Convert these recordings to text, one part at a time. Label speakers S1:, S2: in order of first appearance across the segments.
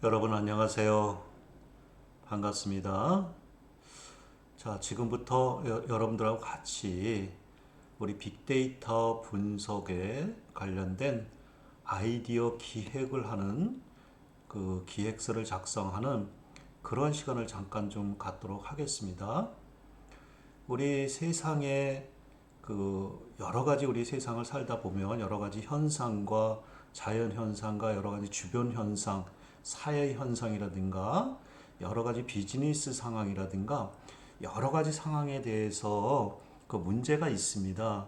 S1: 여러분 안녕하세요. 반갑습니다. 자, 지금부터 여러분들하고 같이 우리 빅데이터 분석에 관련된 아이디어 기획을 하는 그 기획서를 작성하는 그런 시간을 잠깐 좀 갖도록 하겠습니다. 우리 세상에 그 여러 가지 우리 세상을 살다 보면 여러 가지 현상과 자연 현상과 여러 가지 주변 현상, 사회 현상이라든가 여러 가지 비즈니스 상황이라든가 여러 가지 상황에 대해서 그 문제가 있습니다.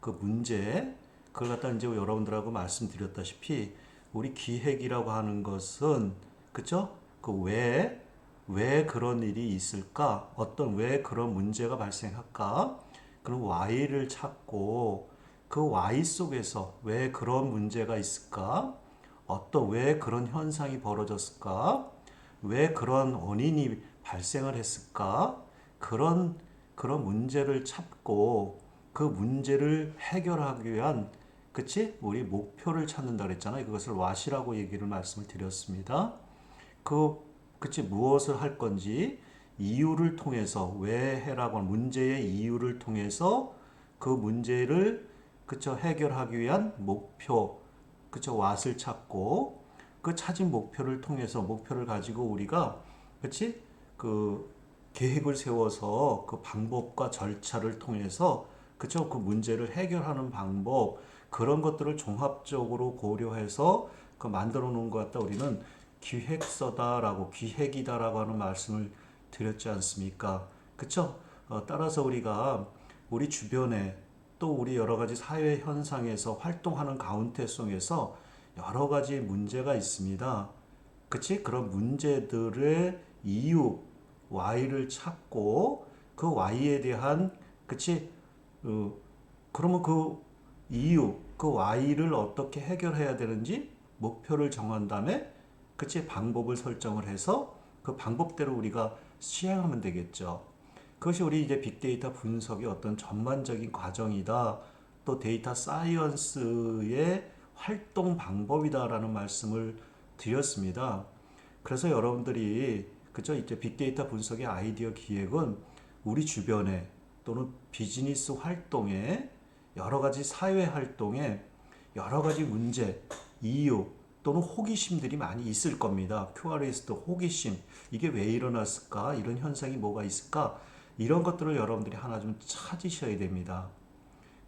S1: 그 문제 그걸 갖다 이제 여러분들하고 말씀드렸다시피 우리 기획이라고 하는 것은 그죠? 왜 그런 일이 있을까? 왜 그런 문제가 발생할까? 그럼 Y를 찾고 그 Y 속에서 왜 그런 문제가 있을까? 왜 그런 현상이 벌어졌을까? 왜 그런 원인이 발생을 했을까? 그런 문제를 찾고 그 문제를 해결하기 위한 그치? 우리 목표를 찾는다 그랬잖아요. 그것을 what이라고 말씀을 드렸습니다. 그치? 무엇을 할 건지 이유를 통해서 왜 해라고 하는 문제의 이유를 통해서 그 문제를 그쵸? 해결하기 위한 목표 그쵸? what을 찾고 그 찾은 목표를 통해서 목표를 가지고 우리가 그치? 그 계획을 세워서 그 방법과 절차를 통해서 그쵸? 그 문제를 해결하는 방법 그런 것들을 종합적으로 고려해서 그 만들어 놓은 것 같다 우리는 기획서다라고 기획이다라고 하는 말씀을 드렸지 않습니까? 그쵸? 따라서 우리가 우리 주변에 또 우리 여러 가지 사회 현상에서 활동하는 가운데 속에서 여러 가지 문제가 있습니다. 그치? 그런 문제들의 이유, Y를 찾고 그 Y에 대한 그치? 어, 그러면 그 이유, 그 Y를 어떻게 해결해야 되는지 목표를 정한 다음에 그치? 방법을 설정을 해서 그 방법대로 우리가 시행하면 되겠죠. 그것이 우리 이제 빅데이터 분석의 어떤 전반적인 과정이다. 또 데이터 사이언스의 활동 방법이다라는 말씀을 드렸습니다. 그래서 여러분들이 그죠? 이제 빅데이터 분석의 아이디어 기획은 우리 주변에 또는 비즈니스 활동에 여러 가지 사회 활동에 여러 가지 문제, 이유 또는 호기심들이 많이 있을 겁니다. QRS도 호기심, 이게 왜 일어났을까? 이런 현상이 뭐가 있을까? 이런 것들을 여러분들이 하나 좀 찾으셔야 됩니다.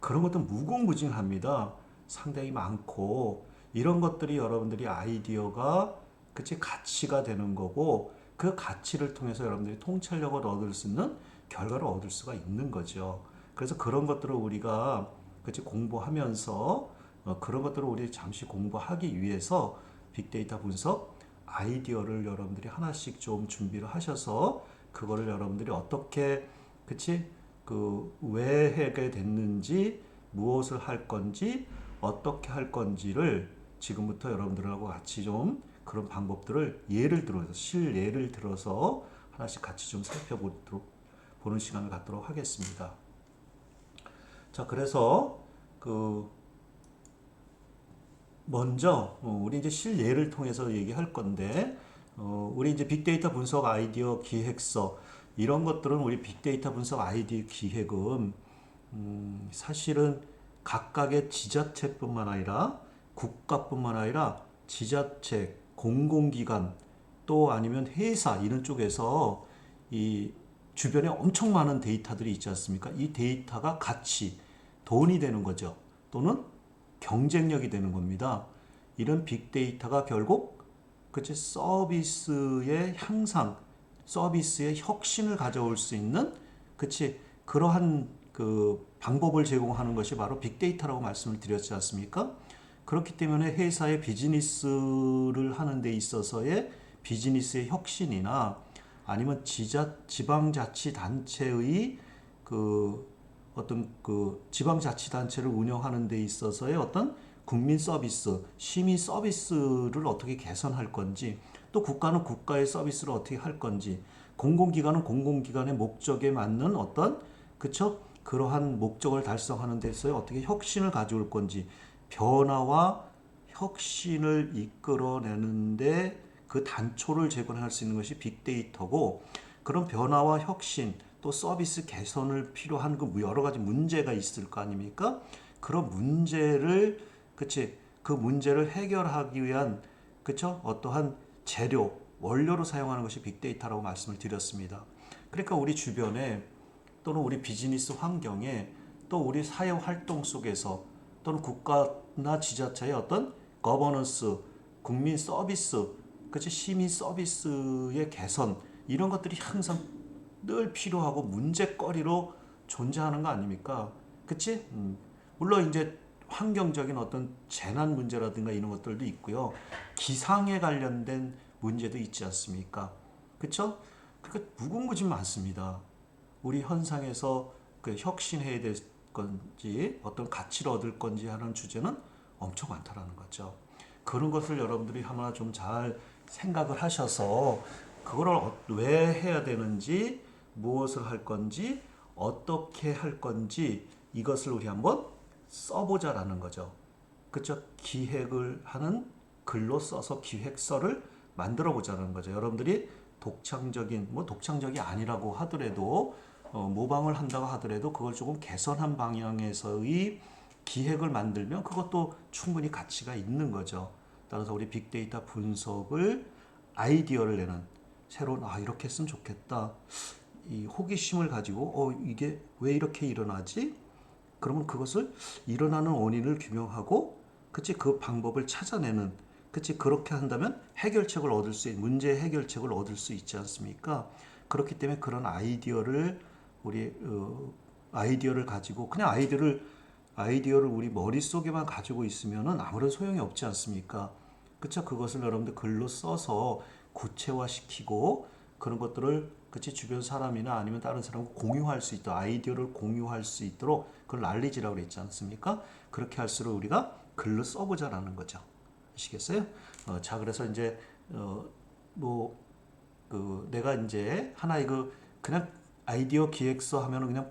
S1: 그런 것도 무궁무진합니다. 상당히 많고 이런 것들이 여러분들이 아이디어가 그치 가치가 되는 거고 그 가치를 통해서 여러분들이 통찰력을 얻을 수 있는 결과를 얻을 수가 있는 거죠. 그래서 그런 것들을 우리가 그치 공부하면서 그런 것들을 우리 잠시 공부하기 위해서 빅데이터 분석 아이디어를 여러분들이 하나씩 좀 준비를 하셔서 그거를 여러분들이 어떻게 그치 왜 하게 됐는지 무엇을 할 건지 어떻게 할 건지를 지금부터 여러분들하고 같이 좀 그런 방법들을 예를 들어서 실예를 들어서 하나씩 같이 좀 살펴보도록 보는 시간을 갖도록 하겠습니다. 자, 그래서 그 먼저 우리 이제 실예를 통해서 얘기할 건데 우리 이제 빅데이터 분석 아이디어 기획서 이런 것들은 우리 빅데이터 분석 아이디어 기획은 사실은 각각의 지자체뿐만 아니라 국가뿐만 아니라 지자체, 공공기관 또 아니면 회사 이런 쪽에서 이 주변에 엄청 많은 데이터들이 있지 않습니까? 이 데이터가 가치, 돈이 되는 거죠. 또는 경쟁력이 되는 겁니다. 이런 빅데이터가 결국 그치 서비스의 향상, 서비스의 혁신을 가져올 수 있는 그치 그러한 그 방법을 제공하는 것이 바로 빅데이터라고 말씀을 드렸지 않습니까? 그렇기 때문에 회사의 비즈니스를 하는 데 있어서의 비즈니스의 혁신이나 아니면 지방자치단체의 그 어떤 그 지방자치단체를 운영하는 데 있어서의 어떤 국민 서비스, 시민 서비스를 어떻게 개선할 건지, 또 국가는 국가의 서비스를 어떻게 할 건지, 공공기관은 공공기관의 목적에 맞는 어떤 그쵸? 그러한 목적을 달성하는 데서 어떻게 혁신을 가져올 건지, 변화와 혁신을 이끌어내는데 그 단초를 제공할 수 있는 것이 빅데이터고, 그런 변화와 혁신 또 서비스 개선을 필요한 그 여러 가지 문제가 있을 거 아닙니까? 그런 문제를, 그치, 그 문제를 해결하기 위한, 그쵸, 어떠한 재료 원료로 사용하는 것이 빅데이터라고 말씀을 드렸습니다. 그러니까 우리 주변에 또는 우리 비즈니스 환경에 또 우리 사회 활동 속에서 또는 국가나 지자체의 어떤 거버넌스, 국민 서비스, 그치, 시민 서비스의 개선, 이런 것들이 항상 늘 필요하고 문제거리로 존재하는 거 아닙니까? 그치? 물론 이제 환경적인 어떤 재난 문제라든가 이런 것들도 있고요. 기상에 관련된 문제도 있지 않습니까? 그쵸? 그러니까 무궁무진 많습니다. 우리 현상에서 그 혁신해야 될 건지 어떤 가치를 얻을 건지 하는 주제는 엄청 많다라는 거죠. 그런 것을 여러분들이 하나 좀 잘 생각을 하셔서 그거를 왜 해야 되는지, 무엇을 할 건지, 어떻게 할 건지 이것을 우리 한번 써보자라는 거죠. 그쵸? 기획을 하는 글로 써서 기획서를 만들어 보자는 거죠. 여러분들이 독창적인, 뭐 독창적이 아니라고 하더라도 모방을 한다고 하더라도 그걸 조금 개선한 방향에서의 기획을 만들면 그것도 충분히 가치가 있는 거죠. 따라서 우리 빅데이터 분석을 아이디어를 내는 새로운, 이렇게 했으면 좋겠다, 이 호기심을 가지고 이게 왜 이렇게 일어나지? 그러면 그것을 일어나는 원인을 규명하고, 그치, 그 방법을 찾아내는, 그치, 그렇게 한다면 해결책을 얻을 수 있는, 문제 해결책을 얻을 수 있지 않습니까? 그렇기 때문에 그런 아이디어를 우리 아이디어를 가지고 그냥 아이디어를 우리 머릿속에만 가지고 있으면은 아무런 소용이 없지 않습니까? 그쵸? 그것을 여러분들 글로 써서 구체화시키고 그런 것들을, 그치, 주변 사람이나 아니면 다른 사람과 공유할 수 있도록, 아이디어를 공유할 수 있도록 그걸 난리지라고 그랬지 않습니까? 그렇게 할수록 우리가 글로 써보자라는 거죠. 아시겠어요? 자, 그래서 이제 뭐 내가 이제 하나의 그냥 아이디어 기획서 하면은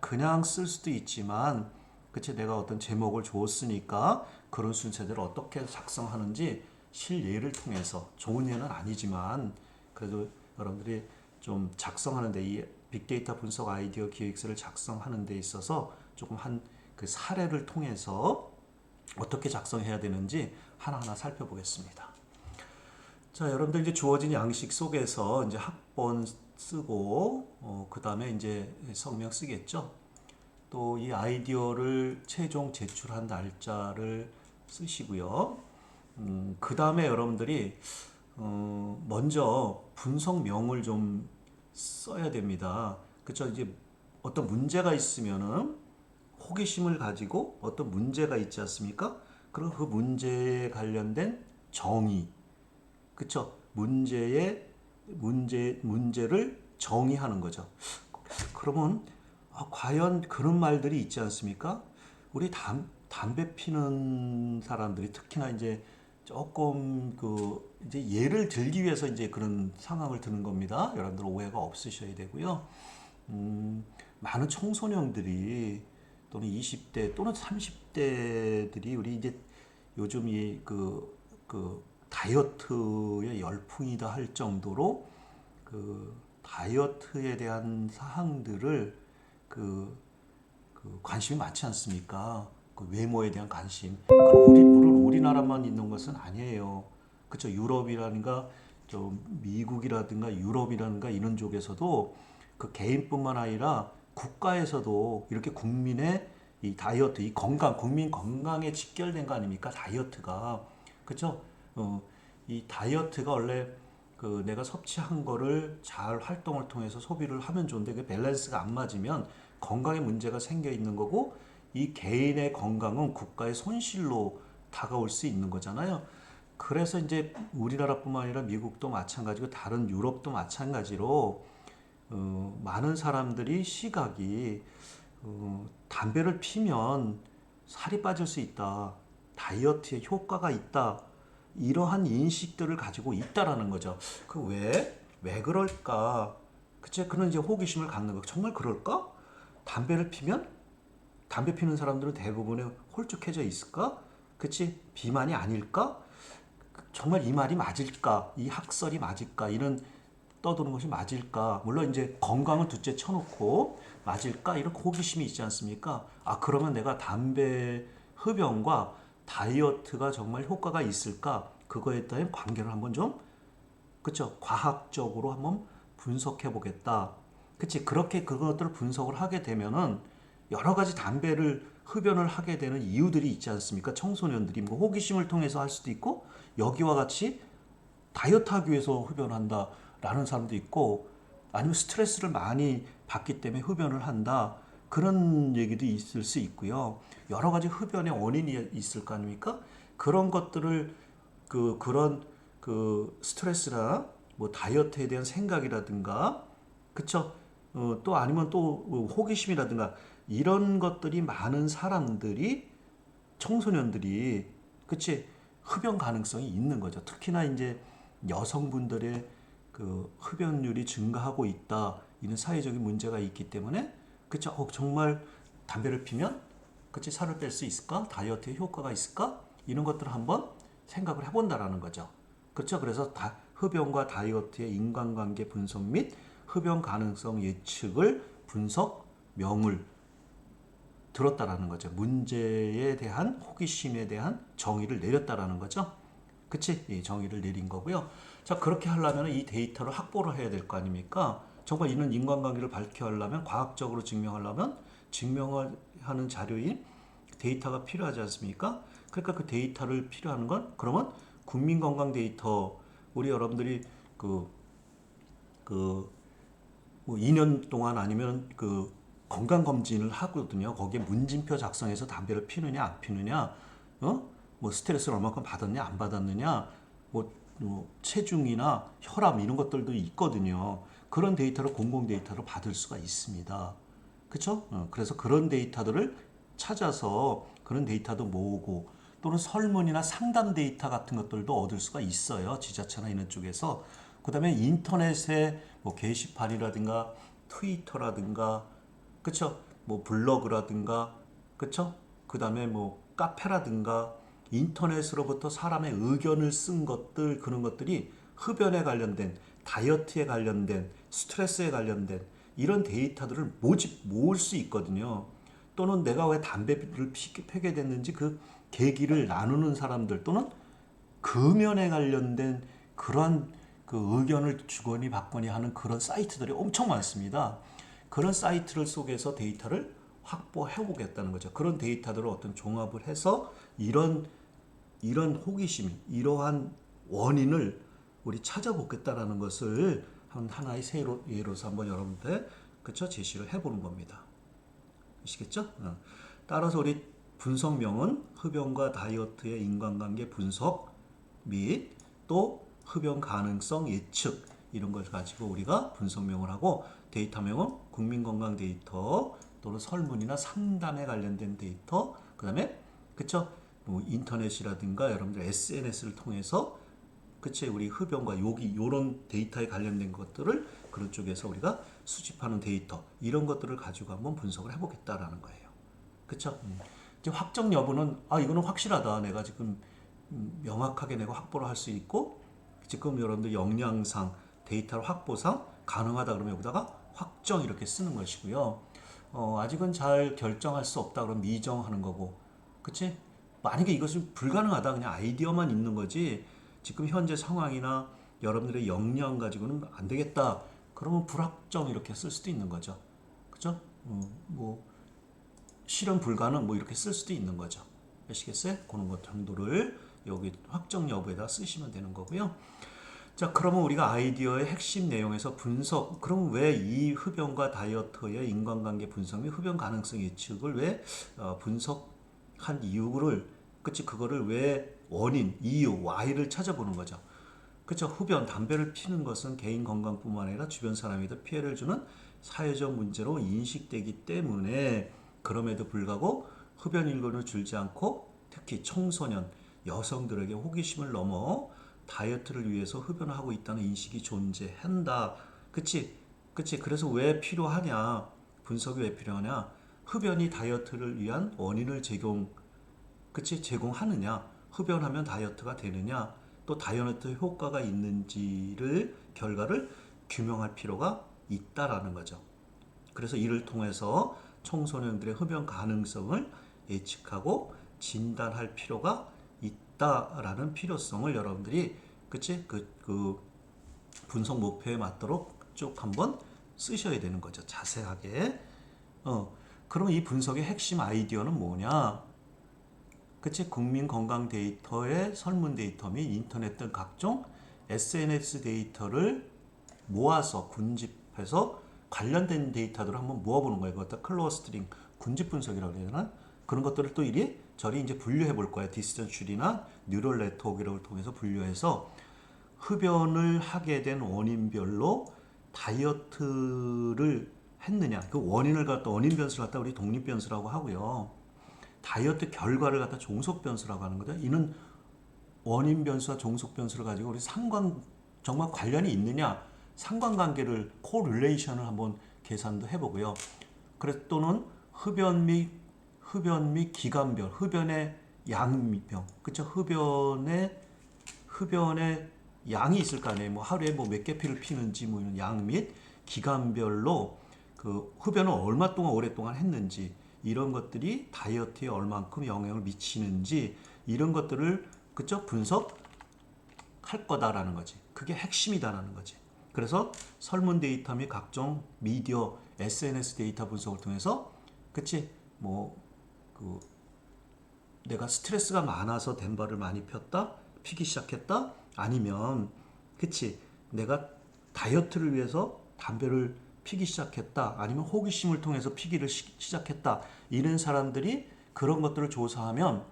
S1: 그냥 쓸 수도 있지만, 그치, 내가 어떤 제목을 줬으니까 그런 순서대로 어떻게 작성하는지 실예를 통해서, 좋은 예는 아니지만 그래도 여러분들이 좀 작성하는데, 이 빅데이터 분석 아이디어 기획서를 작성하는 데 있어서 조금 한 그 사례를 통해서 어떻게 작성해야 되는지 하나하나 살펴보겠습니다. 자, 여러분들 이제 주어진 양식 속에서 이제 학번 쓰고, 그 다음에 이제 성명 쓰겠죠. 또 이 아이디어를 최종 제출한 날짜를 쓰시고요. 그 다음에 여러분들이 먼저 분석명을 좀 써야 됩니다. 그쵸? 이제 어떤 문제가 있으면은 호기심을 가지고 어떤 문제가 있지 않습니까? 그리고 그 문제에 관련된 정의, 그쵸? 문제를 정의하는 거죠. 그러면 과연 그런 말들이 있지 않습니까? 우리 담배 피는 사람들이 특히나 이제 조금 이제 예를 들기 위해서 이제 그런 상황을 드는 겁니다. 여러분들 오해가 없으셔야 되고요. 많은 청소년들이 또는 20대 또는 30대들이 우리 이제 요즘 그 다이어트의 열풍이다 할 정도로 그 다이어트에 대한 사항들을 관심이 많지 않습니까? 그 외모에 대한 관심. 물론 우리나라만 있는 것은 아니에요. 그렇죠? 유럽이라든가 좀 미국이라든가 유럽이라든가 이런 쪽에서도 그 개인뿐만 아니라 국가에서도 이렇게 국민의 이 다이어트, 이 건강, 국민 건강에 직결된 거 아닙니까? 다이어트가. 그렇죠? 이 다이어트가 원래 내가 섭취한 거를 잘 활동을 통해서 소비를 하면 좋은데 그 밸런스가 안 맞으면 건강에 문제가 생겨 있는 거고, 이 개인의 건강은 국가의 손실로 다가올 수 있는 거잖아요. 그래서 이제 우리나라뿐만 아니라 미국도 마찬가지고 다른 유럽도 마찬가지로 많은 사람들이 시각이 담배를 피면 살이 빠질 수 있다, 다이어트에 효과가 있다, 이러한 인식들을 가지고 있다라는 거죠. 왜 그럴까? 그치? 그는 이제 호기심을 갖는 거. 정말 그럴까? 담배를 피면? 담배 피는 사람들은 대부분의 홀쭉해져 있을까? 그치? 비만이 아닐까? 정말 이 말이 맞을까? 이 학설이 맞을까? 이런 떠도는 것이 맞을까? 물론 이제 건강을 둘째 쳐놓고 맞을까? 이런 호기심이 있지 않습니까? 아, 그러면 내가 담배 흡연과 다이어트가 정말 효과가 있을까? 그거에 따른 관계를 한번 좀, 그쵸? 과학적으로 한번 분석해 보겠다. 그치? 그렇게 그것들을 분석을 하게 되면은 여러 가지 담배를 흡연을 하게 되는 이유들이 있지 않습니까? 청소년들이 뭐 호기심을 통해서 할 수도 있고 여기와 같이 다이어트 하기 위해서 흡연한다라는 사람도 있고 아니면 스트레스를 많이 받기 때문에 흡연을 한다. 그런 얘기도 있을 수 있고요. 여러 가지 흡연의 원인이 있을 거 아닙니까? 그런 것들을 그런 스트레스나 뭐 다이어트에 대한 생각이라든가 그쵸? 또 아니면 또 호기심이라든가 이런 것들이 많은 사람들이 청소년들이 그치 흡연 가능성이 있는 거죠. 특히나 이제 여성분들의 흡연율이 증가하고 있다. 이런 사회적인 문제가 있기 때문에 그쵸 정말 담배를 피면 그치 살을 뺄 수 있을까? 다이어트에 효과가 있을까? 이런 것들을 한번 생각을 해본다라는 거죠. 그렇죠? 그래서 흡연과 다이어트의 인간관계 분석 및 흡연 가능성 예측을 분석명을 들었다라는 거죠. 문제에 대한 호기심에 대한 정의를 내렸다라는 거죠. 그치? 이 정의를 내린 거고요. 자, 그렇게 하려면 이 데이터를 확보를 해야 될 거 아닙니까? 정말 이런 인간관계를 밝혀하려면, 과학적으로 증명하려면, 증명을 하는 자료인 데이터가 필요하지 않습니까? 그러니까 그 데이터를 필요한 건, 그러면 국민건강 데이터, 우리 여러분들이 그, 뭐 2년 동안 아니면 건강검진을 하거든요. 거기에 문진표 작성해서 담배를 피느냐, 안 피느냐, 뭐 스트레스를 얼마큼 받았냐, 안 받았느냐, 뭐 체중이나 혈압 이런 것들도 있거든요. 그런 데이터를 공공 데이터로 받을 수가 있습니다. 그렇죠? 그래서 그런 데이터들을 찾아서 그런 데이터도 모으고 또는 설문이나 상담 데이터 같은 것들도 얻을 수가 있어요. 지자체나 이런 쪽에서. 그다음에 인터넷에 뭐 게시판이라든가 트위터라든가 그쵸? 뭐 블로그라든가 그쵸? 그다음에 뭐 카페라든가 인터넷으로부터 사람의 의견을 쓴 것들 그런 것들이 흡연에 관련된 다이어트에 관련된 스트레스에 관련된 이런 데이터들을 모을 수 있거든요. 또는 내가 왜 담배를 피게 됐는지 그 계기를 나누는 사람들 또는 금연에 관련된 그러한 의견을 주거니 받거니 하는 그런 사이트들이 엄청 많습니다. 그런 사이트를 속에서 데이터를 확보해 보겠다는 거죠. 그런 데이터들을 어떤 종합을 해서 이런 호기심, 이러한 원인을 우리 찾아보겠다라는 것을 하나의 예로서 한번 여러분들 그쵸 제시를 해보는 겁니다. 아시겠죠? 따라서 우리 분석명은 흡연과 다이어트의 인간관계 분석 및 또 흡연 가능성 예측 이런 걸 가지고 우리가 분석명을 하고 데이터명은 국민건강 데이터 또는 설문이나 상담에 관련된 데이터 그다음에 그쵸 뭐 인터넷이라든가 여러분들 SNS를 통해서 그치 우리 흡연과 요기 요런 데이터에 관련된 것들을 그런 쪽에서 우리가 수집하는 데이터 이런 것들을 가지고 한번 분석을 해보겠다라는 거예요. 그쵸? 이제 확정 여부는 아 이거는 확실하다. 내가 지금 명확하게 내가 확보를 할 수 있고 지금 여러분들 역량상 데이터를 확보상 가능하다 그러면 여기다가 확정 이렇게 쓰는 것이고요. 아직은 잘 결정할 수 없다 그러면 미정하는 거고, 그치? 만약에 이것이 불가능하다 그냥 아이디어만 있는 거지 지금 현재 상황이나 여러분들의 역량 가지고는 안 되겠다. 그러면 불확정 이렇게 쓸 수도 있는 거죠. 그죠? 뭐 실현 불가능 뭐 이렇게 쓸 수도 있는 거죠. 아시겠어요? 그런 것 정도를 여기 확정 여부에다 쓰시면 되는 거고요. 자, 그러면 우리가 아이디어의 핵심 내용에서 분석, 그럼 왜 이 흡연과 다이어트의 인간관계 분석 및 흡연 가능성 예측을 왜 분석한 이유를, 그치, 그거를 왜 원인, 이유, Y를 찾아보는 거죠. 그쵸, 흡연, 담배를 피는 것은 개인 건강뿐만 아니라 주변 사람에게도 피해를 주는 사회적 문제로 인식되기 때문에 그럼에도 불구하고 흡연 인구는 줄지 않고 특히 청소년, 여성들에게 호기심을 넘어 다이어트를 위해서 흡연을 하고 있다는 인식이 존재한다. 그치? 그치? 그래서 왜 필요하냐? 분석이 왜 필요하냐? 흡연이 다이어트를 위한 원인을 그치? 제공하느냐? 흡연하면 다이어트가 되느냐? 또 다이어트 효과가 있는지를 결과를 규명할 필요가 있다라는 거죠. 그래서 이를 통해서 청소년들의 흡연 가능성을 예측하고 진단할 필요가 있다라는 필요성을 여러분들이 그치 그 분석 목표에 맞도록 쭉 한번 쓰셔야 되는 거죠. 자세하게. 그럼 이 분석의 핵심 아이디어는 뭐냐? 그치? 국민 건강 데이터의 설문 데이터 및 인터넷 등 각종 SNS 데이터를 모아서 군집해서 관련된 데이터들을 한번 모아보는 거예요. 그것도 클러스터링, 군집 분석이라고 해야 되나? 그런 것들을 또 이리저리 이제 분류해 볼 거예요. 디스턴 추리나 뉴럴 네트워크를 통해서 분류해서 흡연을 하게 된 원인별로 다이어트를 했느냐. 그 원인을 갖다 원인 변수를 갖다 우리 독립 변수라고 하고요. 다이어트 결과를 갖다 종속 변수라고 하는 거죠. 이는 원인 변수와 종속 변수를 가지고 우리 정말 관련이 있느냐 상관관계를 코릴레이션을 한번 계산도 해보고요. 그래서 또는 흡연 및 기관별 흡연의 양병 그렇죠. 흡연의 양이 있을 거 아니에요. 뭐 하루에 뭐 몇 개 피를 피는지 뭐 이런 양 및 기간별로 그 흡연을 얼마 동안 오랫동안 했는지 이런 것들이 다이어트에 얼만큼 영향을 미치는지 이런 것들을 그쵸 분석할 거다라는 거지. 그게 핵심이다라는 거지. 그래서 설문 데이터 및 각종 미디어 SNS 데이터 분석을 통해서 그치 뭐 그 내가 스트레스가 많아서 덴바를 많이 피기 시작했다 아니면 그치 내가 다이어트를 위해서 담배를 피기 시작했다 아니면 호기심을 통해서 피기를 시작했다 이런 사람들이 그런 것들을 조사하면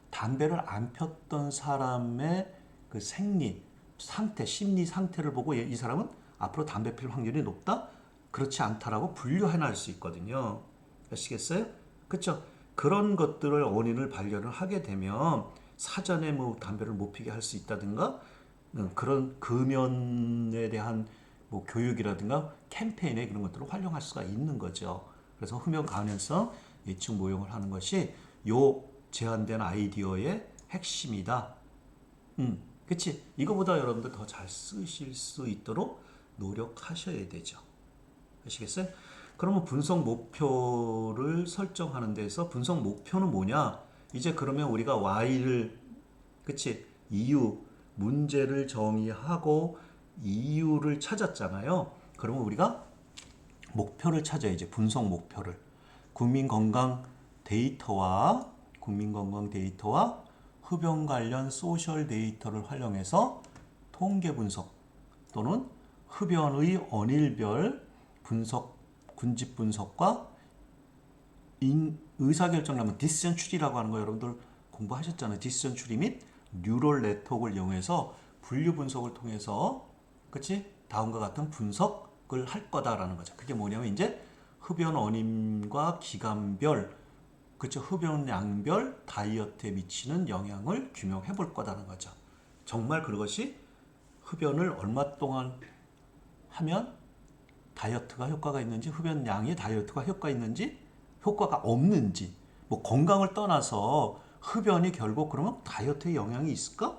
S1: 담배를 안 폈던 사람의 그 생리 상태 심리 상태를 보고 이 사람은 앞으로 담배 필 확률이 높다 그렇지 않다라고 분류해낼 수 있거든요. 아시겠어요? 그렇죠? 그런 것들을 원인을 발견을 하게 되면 사전에 뭐 담배를 못 피게 할 수 있다든가 그런 금연에 대한 뭐 교육이라든가 캠페인에 그런 것들을 활용할 수가 있는 거죠. 그래서 흡연 가능성 예측 모형을 하는 것이 요 제안된 아이디어의 핵심이다. 그치? 이거보다 여러분들 더 잘 쓰실 수 있도록 노력하셔야 되죠. 아시겠어요? 그러면 분석 목표를 설정하는 데서 분석 목표는 뭐냐? 이제 그러면 우리가 Y를 그치? 이유, 문제를 정의하고 이유를 찾았잖아요. 그러면 우리가 목표를 찾아야지. 분석 목표를. 국민건강 데이터와 흡연 관련 소셜 데이터를 활용해서 통계 분석 또는 흡연의 언일별 분석, 군집 분석과 의사결정하면 디시전 추리라고 하는 거 여러분들 공부하셨잖아요. 디시전 추리 및 뉴럴 네트워크를 이용해서 분류 분석을 통해서 그치? 다음과 같은 분석을 할 거다라는 거죠. 그게 뭐냐면 이제 흡연 원인과 기간별 그쵸? 흡연 양별 다이어트에 미치는 영향을 규명해 볼 거다는 거죠. 정말 그것이 흡연을 얼마 동안 하면 다이어트가 효과가 있는지 흡연 양이 다이어트가 효과 있는지 효과가 없는지 뭐 건강을 떠나서 흡연이 결국 그러면 다이어트에 영향이 있을까?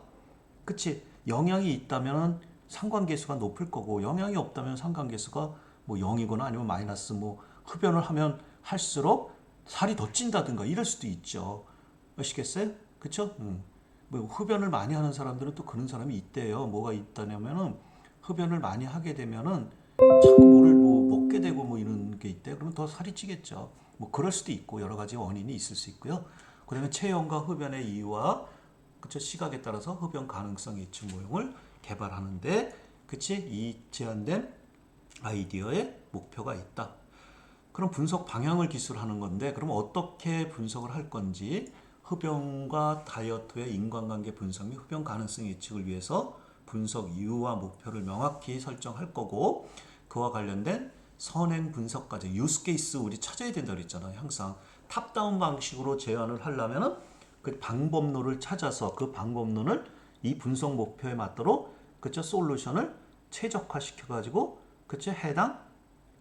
S1: 그치? 영향이 있다면 상관계수가 높을 거고 영향이 없다면 상관계수가 뭐 0이거나 아니면 마이너스 뭐 흡연을 하면 할수록 살이 더 찐다든가 이럴 수도 있죠. 아시겠어요? 그쵸? 뭐 흡연을 많이 하는 사람들은 또 그런 사람이 있대요. 뭐가 있다냐면은 흡연을 많이 하게 되면은 자꾸 뭐를 뭐 먹게 되고 뭐 이런 게 있대. 그러면 더 살이 찌겠죠. 뭐 그럴 수도 있고 여러 가지 원인이 있을 수 있고요. 그다음에 체형과 흡연의 이유와 그쵸 시각에 따라서 흡연 가능성 예측 모형을 개발하는데 그치 이 제안된 아이디어의 목표가 있다. 그럼 분석 방향을 기술하는 건데 그럼 어떻게 분석을 할 건지 흡연과 다이어트의 인과관계 분석 및 흡연 가능성 예측을 위해서 분석 이유와 목표를 명확히 설정할 거고 그와 관련된 선행 분석까지 유스 케이스 우리 찾아야 된다고 그랬잖아요. 항상 탑다운 방식으로 제안을 하려면은 그 방법론을 찾아서 그 방법론을 이 분석 목표에 맞도록 그쵸 솔루션을 최적화시켜 가지고 그쵸 해당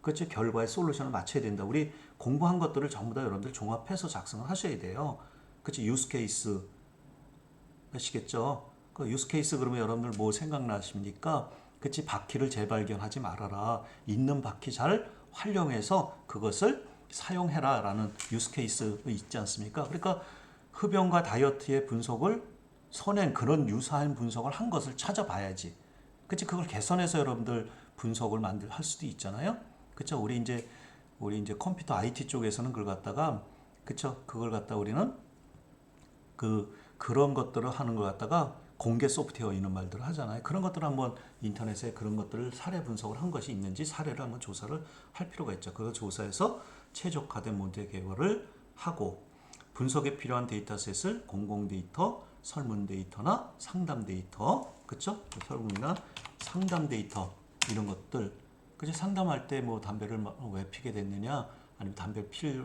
S1: 그쵸 결과의 솔루션을 맞춰야 된다. 우리 공부한 것들을 전부 다 여러분들 종합해서 작성을 하셔야 돼요. 그쵸 유스 케이스 아시겠죠? 그 유스 케이스 그러면 여러분들 뭐 생각나십니까? 그치, 바퀴를 재발견하지 말아라. 있는 바퀴 잘 활용해서 그것을 사용해라 라는 유스 케이스 있지 않습니까? 그러니까 흡연과 다이어트의 분석을 선행 그런 유사한 분석을 한 것을 찾아봐야지. 그치, 그걸 개선해서 여러분들 분석을 할 수도 있잖아요. 그쵸, 우리 이제 컴퓨터 IT 쪽에서는 그걸 갖다가, 그쵸, 그걸 갖다 우리는 그런 것들을 하는 것 갖다가 공개 소프트웨어 이런 말들을 하잖아요. 그런 것들을 한번 인터넷에 그런 것들을 사례 분석을 한 것이 있는지 사례를 한번 조사를 할 필요가 있죠. 그걸 조사해서 최적화된 모델 개발을 하고, 분석에 필요한 데이터셋을 공공 데이터, 설문 데이터나 상담 데이터, 그쵸? 설문이나 상담 데이터 이런 것들, 그치? 상담할 때 뭐 담배를 왜 피게 됐느냐, 아니면 담배를 필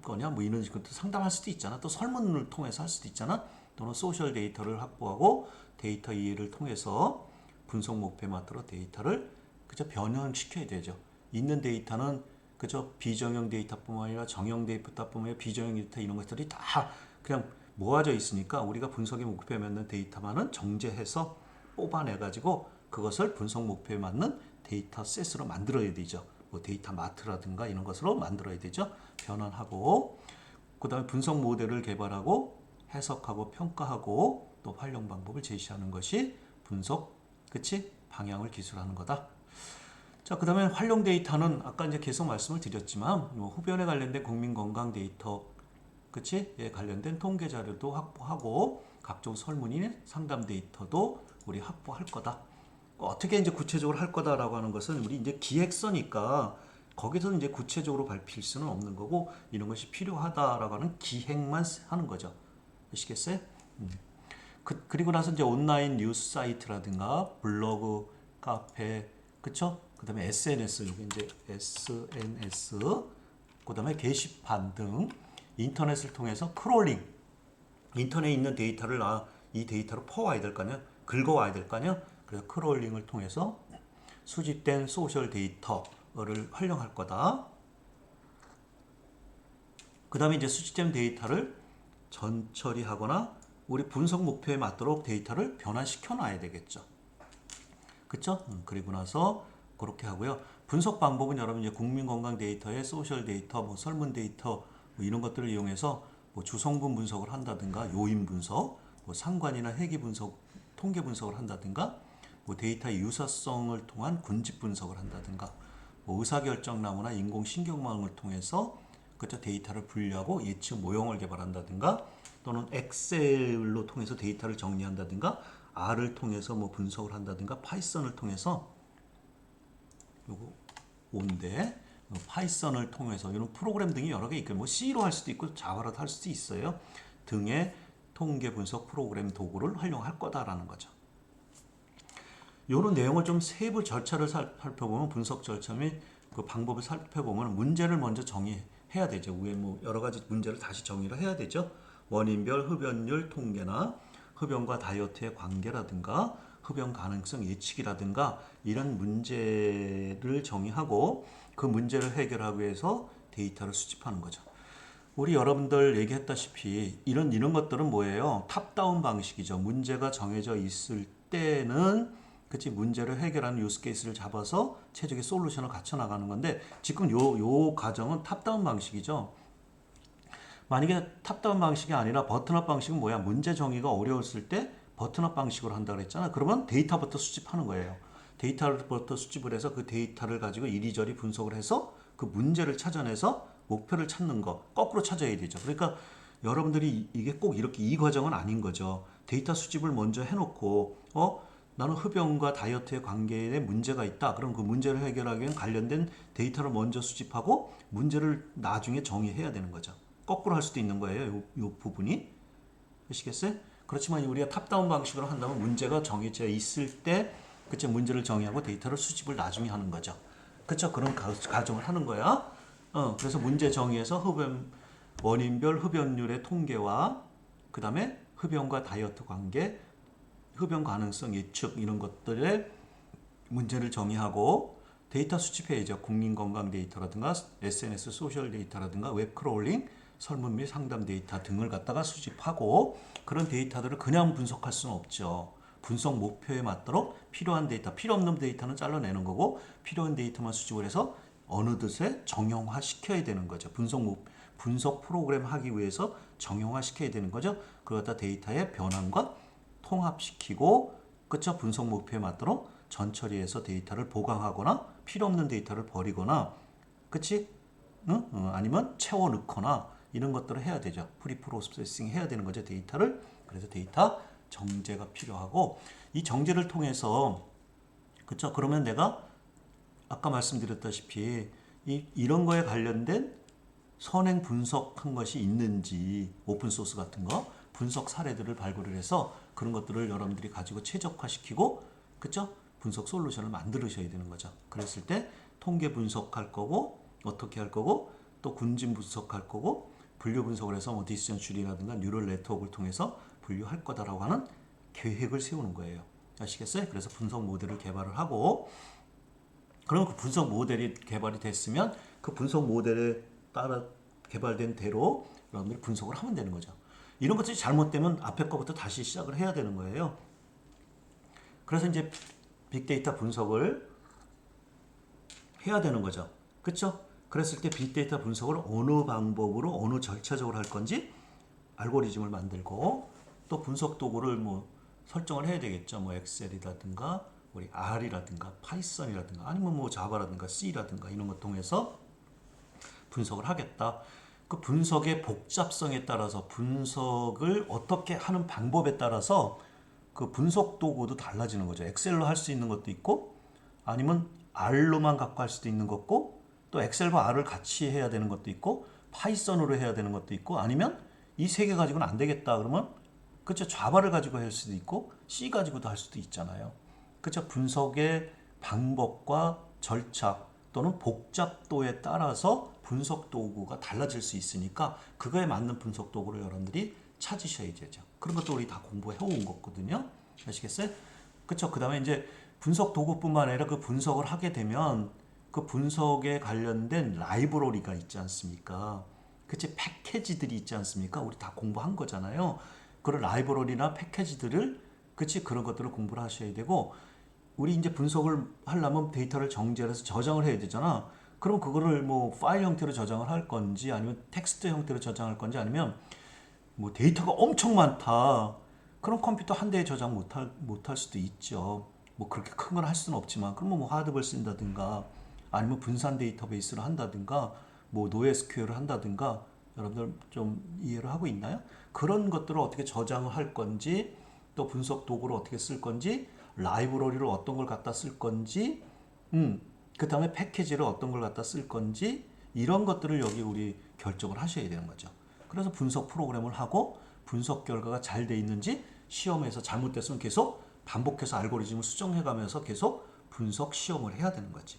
S1: 거냐, 뭐 이런 것도 상담할 수도 있잖아. 또 설문을 통해서 할 수도 있잖아. 또는 소셜 데이터를 확보하고 데이터 이해를 통해서 분석 목표에 맞도록 데이터를 그저 변형시켜야 되죠. 있는 데이터는 그저 비정형 데이터뿐만 아니라 정형 데이터뿐만 아니라 비정형 데이터 이런 것들이 다 그냥 모아져 있으니까 우리가 분석의 목표에 맞는 데이터만은 정제해서 뽑아내가지고 그것을 분석 목표에 맞는 데이터 셋으로 만들어야 되죠. 뭐 데이터 마트라든가 이런 것으로 만들어야 되죠. 변환하고, 그 다음에 분석 모델을 개발하고 해석하고 평가하고 또 활용 방법을 제시하는 것이 분석, 그치? 방향을 기술하는 거다. 자, 그 다음에 활용 데이터는 아까 이제 계속 말씀을 드렸지만 뭐 흡연에 관련된 국민 건강 데이터, 그치? 예, 관련된 통계 자료도 확보하고 각종 설문이나 상담 데이터도 우리 확보할 거다. 어떻게 이제 구체적으로 할 거다라고 하는 것은 우리 이제 기획서니까 거기서 이제 구체적으로 밝힐 수는 없는 거고, 이런 것이 필요하다라고 하는 기획만 하는 거죠. 아시겠어요? 그리고 나서 이제 온라인 뉴스 사이트라든가 블로그, 카페, 그쵸? 그 다음에 SNS, 여기 이제 SNS, 그 다음에 게시판 등 인터넷을 통해서 크롤링, 인터넷에 있는 데이터를 이 데이터로 퍼와야 될 거 아니야? 긁어와야 될 거 아니야? 그래서 크롤링을 통해서 수집된 소셜 데이터를 활용할 거다. 그 다음에 이제 수집된 데이터를 전처리하거나 우리 분석 목표에 맞도록 데이터를 변환시켜 놔야 되겠죠. 그쵸? 그리고 나서 그렇게 하고요. 분석 방법은 여러분 이제 국민 건강 데이터에 소셜 데이터, 뭐 설문 데이터 뭐 이런 것들을 이용해서 뭐 주성분 분석을 한다든가 요인 분석, 뭐 상관이나 회귀 분석, 통계 분석을 한다든가, 뭐 데이터의 유사성을 통한 군집 분석을 한다든가, 뭐 의사결정나무나 인공신경망을 통해서 그쵸 데이터를 분류하고 예측 모형을 개발한다든가, 또는 엑셀로 통해서 데이터를 정리한다든가, R을 통해서 뭐 분석을 한다든가, 파이썬을 통해서 요거 온데 파이썬을 통해서 이런 프로그램 등이 여러 개 있고, 뭐 C로 할 수도 있고 자바로도 할 수도 있어요. 등의 통계 분석 프로그램 도구를 활용할 거다라는 거죠. 이런 내용을 좀 세부 절차를 살펴보면, 분석 절차 및 그 방법을 살펴보면 문제를 먼저 정의해야 되죠. 위에 뭐 여러 가지 문제를 다시 정의를 해야 되죠. 원인별 흡연율 통계나 흡연과 다이어트의 관계라든가 흡연 가능성 예측이라든가 이런 문제를 정의하고 그 문제를 해결하기 위해서 데이터를 수집하는 거죠. 우리 여러분들 얘기했다시피 이런 것들은 뭐예요? 탑다운 방식이죠. 문제가 정해져 있을 때는 그치 문제를 해결하는 유스 케이스를 잡아서 최적의 솔루션을 갖춰 나가는 건데, 지금 요 과정은 탑다운 방식이죠. 만약에 탑다운 방식이 아니라 버튼업 방식은 뭐야? 문제 정의가 어려웠을 때 버튼업 방식으로 한다 그랬잖아. 그러면 데이터부터 수집하는 거예요. 데이터부터 수집을 해서 그 데이터를 가지고 이리저리 분석을 해서 그 문제를 찾아내서 목표를 찾는 거 거꾸로 찾아야 되죠. 그러니까 여러분들이 이게 꼭 이렇게 이 과정은 아닌 거죠. 데이터 수집을 먼저 해놓고 나는 흡연과 다이어트의 관계에 문제가 있다. 그럼 그 문제를 해결하기 위한 관련된 데이터를 먼저 수집하고 문제를 나중에 정의해야 되는 거죠. 거꾸로 할 수도 있는 거예요. 요 부분이. 아시겠어요? 그렇지만 우리가 탑다운 방식으로 한다면 문제가 정해져 있을 때 그쵸 문제를 정의하고 데이터를 수집을 나중에 하는 거죠. 그쵸? 그런 과정을 하는 거야. 그래서 문제 정의에서 원인별 흡연율의 통계와 그 다음에 흡연과 다이어트 관계, 흡연 가능성 예측 이런 것들의 문제를 정의하고 데이터 수집해야죠. 국민건강 데이터라든가 SNS 소셜 데이터라든가 웹크롤링, 설문 및 상담 데이터 등을 갖다가 수집하고, 그런 데이터들을 그냥 분석할 수는 없죠. 분석 목표에 맞도록 필요한 데이터, 필요 없는 데이터는 잘라내는 거고 필요한 데이터만 수집을 해서 어느 뜻에 정형화 시켜야 되는 거죠. 분석 프로그램 하기 위해서 정형화 시켜야 되는 거죠. 그러다 데이터의 변환과 통합시키고 그쵸? 분석 목표에 맞도록 전처리해서 데이터를 보강하거나 필요 없는 데이터를 버리거나 그치? 응? 아니면 채워 넣거나 이런 것들을 해야 되죠. 프리프로세싱 해야 되는 거죠. 데이터를. 그래서 데이터 정제가 필요하고 이 정제를 통해서 그쵸? 그러면 내가 아까 말씀드렸다시피 이런 거에 관련된 선행 분석한 것이 있는지 오픈소스 같은 거 분석 사례들을 발굴을 해서 그런 것들을 여러분들이 가지고 최적화시키고 그쵸? 분석 솔루션을 만들으셔야 되는 거죠. 그랬을 때 통계 분석할 거고 어떻게 할 거고 또 군진 분석할 거고 분류 분석을 해서 뭐 디시전 트리라든가 뉴럴 네트워크를 통해서 분류할 거다라고 하는 계획을 세우는 거예요. 아시겠어요? 그래서 분석 모델을 개발을 하고 그럼 그 분석 모델이 개발이 됐으면 그 분석 모델에 따라 개발된 대로 여러분들이 분석을 하면 되는 거죠. 이런 것들이 잘못되면 앞에 거부터 다시 시작을 해야 되는 거예요. 그래서 이제 빅데이터 분석을 해야 되는 거죠. 그렇죠? 그랬을 때 빅데이터 분석을 어느 방법으로 어느 절차적으로 할 건지 알고리즘을 만들고 또 분석 도구를 뭐 설정을 해야 되겠죠. 뭐 엑셀이라든가 우리 R이라든가 파이썬이라든가 아니면 뭐 자바라든가 C라든가 이런 것 통해서 분석을 하겠다. 그 분석의 복잡성에 따라서 분석을 어떻게 하는 방법에 따라서 그 분석 도구도 달라지는 거죠. 엑셀로 할 수 있는 것도 있고 아니면 R로만 갖고 할 수도 있는 거고 또 엑셀과 R을 같이 해야 되는 것도 있고 파이썬으로 해야 되는 것도 있고 아니면 이 세 개 가지고는 안 되겠다 그러면 그렇죠. 자바를 가지고 할 수도 있고 C 가지고도 할 수도 있잖아요. 그렇죠. 분석의 방법과 절차 또는 복잡도에 따라서 분석 도구가 달라질 수 있으니까 그거에 맞는 분석 도구를 여러분들이 찾으셔야 되죠. 그런 것도 우리 다 공부해 온 거거든요. 아시겠어요? 그렇죠. 그다음에 이제 분석 도구뿐만 아니라 그 분석을 하게 되면 그 분석에 관련된 라이브러리가 있지 않습니까? 그치? 패키지들이 있지 않습니까? 우리 다 공부한 거잖아요. 그런 라이브러리나 패키지들을 그치? 그런 것들을 공부를 하셔야 되고 우리 이제 분석을 하려면 데이터를 정제해서 저장을 해야 되잖아. 그럼 그거를 뭐 파일 형태로 저장을 할 건지 아니면 텍스트 형태로 저장할 건지 아니면 뭐 데이터가 엄청 많다. 그럼 컴퓨터 한 대에 저장 못할 수도 있죠. 뭐 그렇게 큰 건 할 수는 없지만 그러면 뭐 하드를 쓴다든가 아니면 분산 데이터베이스를 한다든가 뭐 노에스큐엘을 한다든가 여러분들 좀 이해를 하고 있나요? 그런 것들을 어떻게 저장을 할 건지 또 분석 도구를 어떻게 쓸 건지 라이브러리를 어떤 걸 갖다 쓸 건지 그 다음에 패키지를 어떤 걸 갖다 쓸 건지 이런 것들을 여기 우리 결정을 하셔야 되는 거죠. 그래서 분석 프로그램을 하고 분석 결과가 잘 돼 있는지 시험에서 잘못됐으면 계속 반복해서 알고리즘을 수정해가면서 계속 분석 시험을 해야 되는 거지.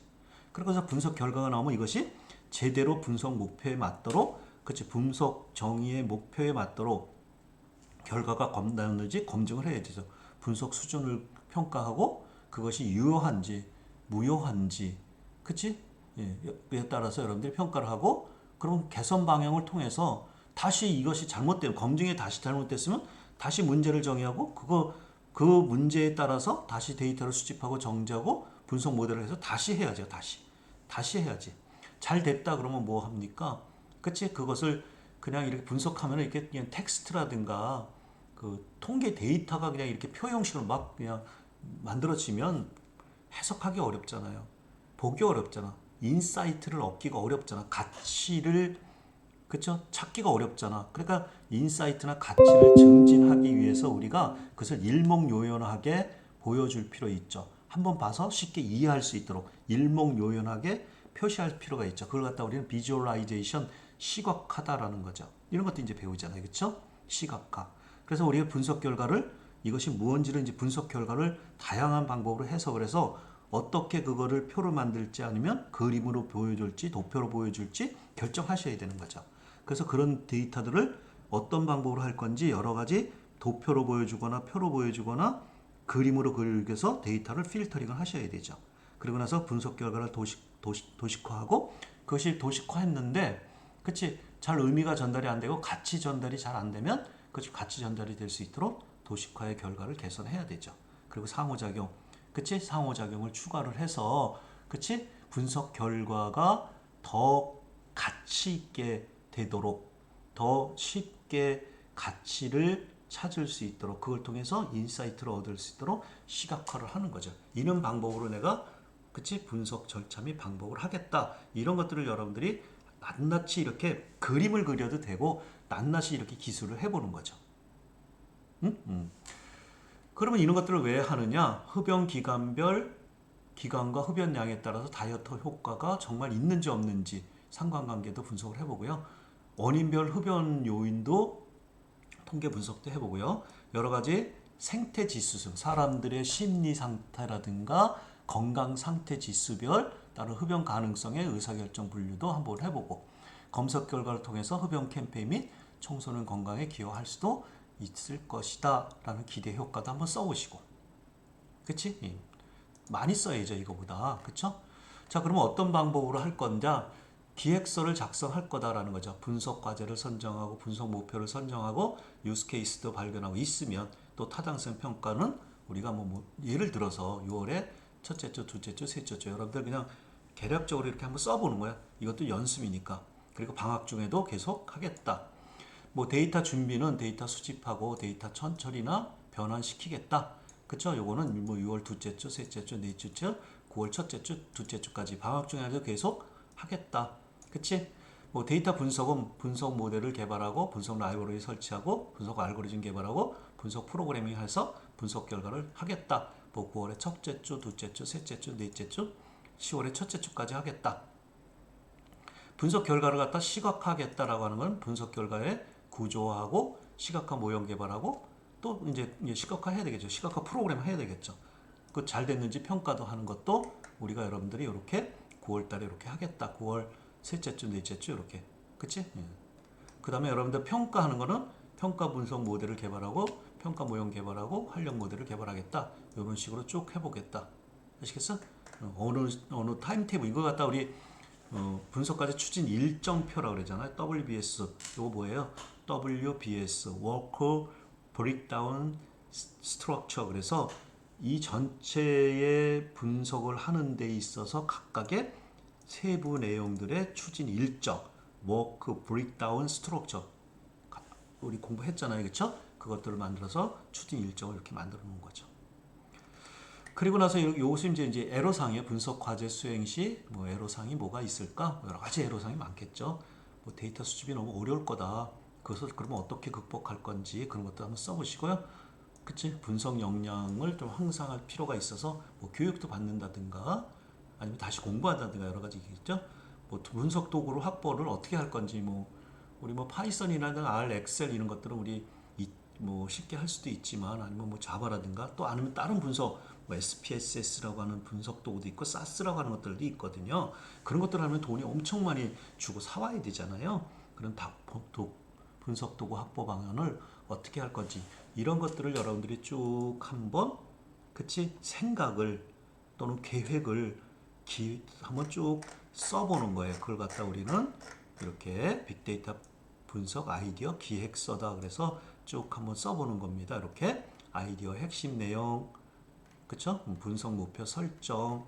S1: 그래서 분석 결과가 나오면 이것이 제대로 분석 목표에 맞도록 그치 분석 정의의 목표에 맞도록 결과가 나오는지 검증을 해야 되죠. 분석 수준을 평가하고 그것이 유효한지 무효한지 그치? 예, 에 따라서 여러분들이 평가를 하고 그럼 개선 방향을 통해서 다시 이것이 잘못되면 검증이 다시 잘못됐으면 다시 문제를 정의하고 그 문제에 따라서 다시 데이터를 수집하고 정제하고 분석 모델을 해서 다시 해야죠. 다시 해야지. 잘 됐다 그러면 뭐 합니까? 그치? 그것을 그냥 이렇게 분석하면 이렇게 그냥 텍스트라든가 그 통계 데이터가 그냥 이렇게 표 형식으로 막 그냥 만들어지면 해석하기 어렵잖아요. 보기 어렵잖아. 인사이트를 얻기가 어렵잖아. 가치를 그쵸? 찾기가 어렵잖아. 그러니까 인사이트나 가치를 증진하기 위해서 우리가 그것을 일목요연하게 보여줄 필요 있죠. 한번 봐서 쉽게 이해할 수 있도록 일목요연하게 표시할 필요가 있죠. 그걸 갖다 우리는 비주얼라이제이션, 시각화다라는 거죠. 이런 것도 이제 배우잖아요. 그렇죠? 시각화. 그래서 우리가 분석 결과를 이것이 무언지를 이제 분석 결과를 다양한 방법으로 해석을 해서 어떻게 그거를 표로 만들지 아니면 그림으로 보여줄지 도표로 보여줄지 결정하셔야 되는 거죠. 그래서 그런 데이터들을 어떤 방법으로 할 건지 여러 가지 도표로 보여주거나 표로 보여주거나 그림으로 그려서 데이터를 필터링을 하셔야 되죠. 그리고 나서 분석 결과를 도식화하고 그것이 도식화했는데 그치 잘 의미가 전달이 안 되고 가치 전달이 잘 안 되면 그것이 가치 전달이 될 수 있도록 도식화의 결과를 개선해야 되죠. 그리고 상호작용, 그치? 상호작용을 추가를 해서, 그치? 분석 결과가 더 가치 있게 되도록, 더 쉽게 가치를 찾을 수 있도록, 그걸 통해서 인사이트를 얻을 수 있도록 시각화를 하는 거죠. 이런 방법으로 내가, 그치? 분석 절차 및 방법을 하겠다. 이런 것들을 여러분들이 낱낱이 이렇게 그림을 그려도 되고 낱낱이 이렇게 기술을 해보는 거죠. 그러면 이런 것들을 왜 하느냐? 흡연 기간별 기간과 흡연량에 따라서 다이어트 효과가 정말 있는지 없는지 상관관계도 분석을 해보고요. 원인별 흡연 요인도 통계 분석도 해보고요. 여러 가지 생태 지수, 사람들의 심리 상태라든가 건강 상태 지수별 따른 흡연 가능성의 의사결정 분류도 한번 해보고, 검색 결과를 통해서 흡연 캠페인 및 청소년 건강에 기여할 수도 있을 것이다 라는 기대 효과도 한번 써보시고, 그치? 많이 써야죠 이거보다, 그쵸? 자, 그러면 어떤 방법으로 할 건지 기획서를 작성할 거다라는 거죠. 분석 과제를 선정하고 분석 목표를 선정하고 유스 케이스도 발견하고 있으면, 또 타당성 평가는 우리가 뭐 예를 들어서 6월에 첫째 주, 둘째 주, 셋째 주 여러분들 그냥 개략적으로 이렇게 한번 써보는 거야. 이것도 연습이니까. 그리고 방학 중에도 계속 하겠다. 뭐 데이터 준비는 데이터 수집하고 데이터 천처리나 변환시키겠다. 그쵸? 요거는 뭐 6월 둘째 주, 셋째 주, 넷째 주, 9월 첫째 주, 둘째 주까지 방학 중에도 계속 하겠다. 그치? 뭐 데이터 분석은 분석 모델을 개발하고 분석 라이브러리 설치하고 분석 알고리즘 개발하고 분석 프로그래밍 해서 분석 결과를 하겠다. 뭐 9월에 첫째 주, 둘째 주, 셋째 주, 넷째 주, 10월에 첫째 주까지 하겠다. 분석 결과를 갖다 시각화하겠다라고 하는 건 분석 결과에 구조화하고 시각화 모형 개발하고 또 이제 시각화 해야 되겠죠. 시각화 프로그램 해야 되겠죠. 그 잘 됐는지 평가도 하는 것도 우리가 여러분들이 이렇게 9월 달에 이렇게 하겠다. 9월 셋째 주, 넷째 주 이렇게. 그치? 예. 그 다음에 여러분들 평가하는 거는 평가 분석 모델을 개발하고 평가 모형 개발하고 활용 모델을 개발하겠다. 이런 식으로 쭉 해보겠다. 아시겠어? 어느 타임테이블 이거 갖다 우리 분석까지 추진 일정표라고 그러잖아요. WBS 이거 뭐예요? WBS Work Breakdown Structure. 그래서 이 전체의 분석을 하는 데 있어서 각각의 세부 내용들의 추진 일정, Work Breakdown Structure 우리 공부했잖아요, 그렇죠? 그것들을 만들어서 추진 일정을 이렇게 만들어 놓은 거죠. 그리고 나서 요것이 이제 애로사항이에요. 분석 과제 수행 시 뭐 애로사항이 뭐가 있을까? 여러 가지 애로사항이 많겠죠. 뭐 데이터 수집이 너무 어려울 거다. 그것을 그러면 어떻게 극복할 건지 그런 것도 한번 써보시고요. 그치? 분석 역량을 좀 향상할 필요가 있어서 뭐 교육도 받는다든가 아니면 다시 공부한다든가 여러 가지 있겠죠. 뭐 분석 도구로 확보를 어떻게 할 건지 뭐 우리 뭐 파이썬이라든가 R, 엑셀 이런 것들은 우리 뭐 쉽게 할 수도 있지만 아니면 뭐 자바라든가 또 아니면 다른 분석 뭐 SPSS라고 하는 분석 도구도 있고 사스라고 하는 것들도 있거든요. 그런 것들 하면 돈이 엄청 많이 주고 사와야 되잖아요. 그런 분석 도구 확보 방안을 어떻게 할 건지 이런 것들을 여러분들이 쭉 한번 그치 생각을 또는 계획을 한번 쭉 써보는 거예요. 그걸 갖다 우리는 이렇게 빅데이터 분석 아이디어 기획서다. 그래서 쭉 한번 써보는 겁니다. 이렇게 아이디어 핵심 내용, 그쵸? 분석 목표 설정,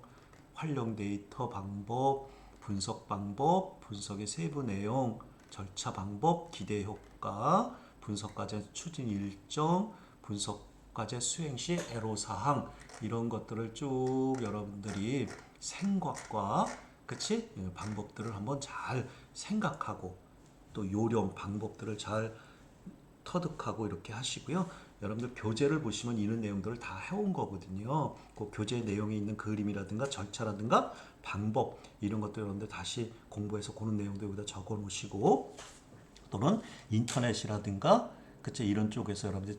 S1: 활용 데이터 방법, 분석 방법, 분석의 세부 내용, 절차 방법, 기대 효과, 분석 과제 추진 일정, 분석 과제 수행 시 애로 사항 이런 것들을 쭉 여러분들이 생각과 그치? 방법들을 한번 잘 생각하고 또 요령 방법들을 잘 터득하고 이렇게 하시고요. 여러분들 교재를 보시면 이런 내용들을 다 해온 거거든요. 그 교재 내용에 있는 그림이라든가 절차라든가 방법 이런 것들 여러분들 다시 공부해서 그런 내용들 여기다 적어 놓으시고 또는 인터넷이라든가 그쵸 이런 쪽에서 여러분들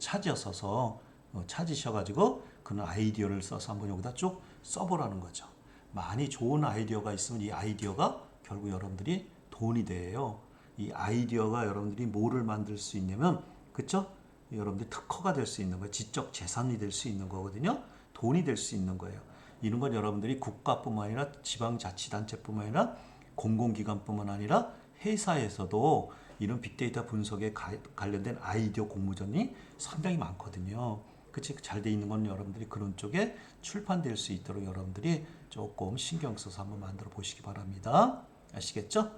S1: 찾으셔가지고 그런 아이디어를 써서 한번 여기다 쭉 써보라는 거죠. 많이 좋은 아이디어가 있으면 이 아이디어가 결국 여러분들이 돈이 돼요. 이 아이디어가 여러분들이 뭐를 만들 수 있냐면 그쵸? 여러분들 특허가 될 수 있는 거예요. 지적 재산이 될 수 있는 거거든요. 돈이 될 수 있는 거예요. 이런 건 여러분들이 국가뿐만 아니라 지방자치단체뿐만 아니라 공공기관뿐만 아니라 회사에서도 이런 빅데이터 분석에 관련된 아이디어 공모전이 상당히 많거든요. 그치? 잘 돼 있는 건 여러분들이 그런 쪽에 출판될 수 있도록 여러분들이 조금 신경 써서 한번 만들어 보시기 바랍니다. 아시겠죠?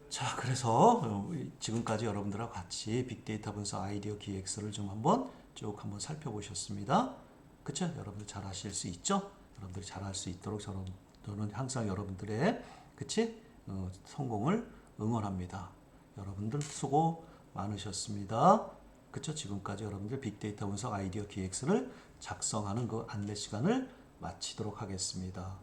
S1: 자, 그래서 지금까지 여러분들하고 같이 빅데이터 분석 아이디어 기획서를 좀 한번 쭉 한번 살펴보셨습니다. 그쵸? 여러분들 잘 하실 수 있죠? 여러분들이 잘 할 수 있도록 저는 항상 여러분들의 그치? 성공을 응원합니다. 여러분들 수고 많으셨습니다. 그쵸? 지금까지 여러분들 빅데이터 분석 아이디어 기획서를 작성하는 그 안내 시간을 마치도록 하겠습니다.